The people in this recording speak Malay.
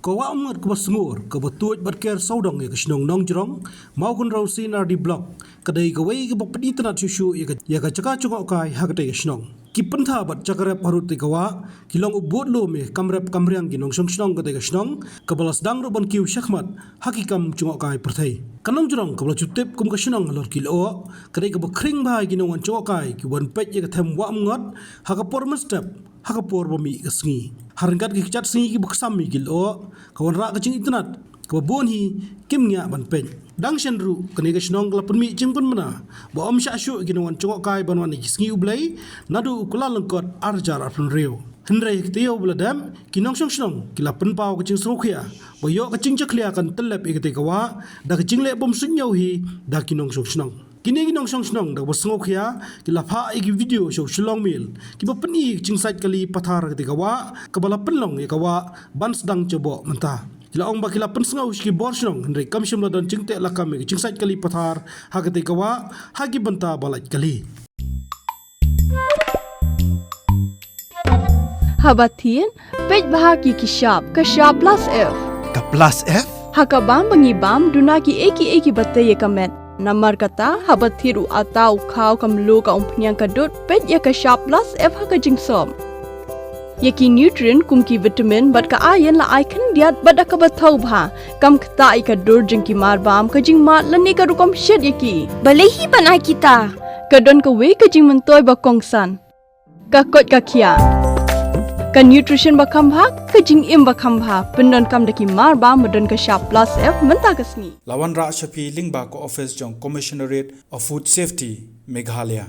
Kawa Umngot ke Sengur ke betuat berker saudang ya ke Shillong Nongjrong mau kun rausin di blok kadai kawai ke bapet internet susu ya ke cakap Jngohkai hakate ke Shillong ki pentha bat cakarep harut ti kawa kilong ubut lo me kamrep kamriang ki nongsong Shillong kadai ke Shillong ke balas dang ro ban kiu syakmat hakikam Jngohkai perthai Nongjrong ke bala jutip kum ke Shillong lor kilo kadai ke bekring bahai ki nongan Jngohkai ki wan pet ya ke them wa Umngot hakapor mestep hakapor bami ke sengi harangkat ki cat sengi ki beksam mi kilo kawan rak kecing internet kebabon hi kimnya ban pen dang shenru kene ke Shillong la penmi jing pun mana ba om sha shu ki nongan Jngohkai ban wan ki sengi ublai nadu kula lengkot arjar apun reu hendrai ki teo bladam ki nongsong Shillong ki la pen pau kecing Jngohkai ba yo kecing Pynjakhlia kan telep ikete kawa da kecing le bom sunyau hi da ki nongsong Shillong kini ki nongsong Shillong da Jngohkai ki la pha iki video show Shillong Mail ki ba peni Jingsait kali Pathar ke kawa ke bala penlong ya kawa ban Sdang coba mentah kila ong ba kila pensengau ki bor Shillong hendrai kam shimla dan jingte la kam ki Jingsait kali Pathar ha ke kawa ha ki banta balat kali Habatin pej bahagi ki shop plus F Ka plus F hakabam bangibam dunaki eki batte ye kamet Namar kata habat thiru atau kau kamlu ka umpnyang kadut pet ya ka shop plus F haka jingsom. Yaki nutrient kum ki vitamin bat ka iron la icon diat bat ka bathau bha kam kta I ka dur jing ki mar bam ka jing mat lani ka rukom shed yaki. Balehi banai kita. Ka don ka we ka jing mentoy ba kongsan. Ka kot ka kia. Ka nutrition ba kam bha ka jing im ba kam bha pendon kam daki mar bam madon ka shop plus F menta ka sngi. Lawan Ra Shafi Lingba ko office jong Commissionerate of Food Safety Meghalaya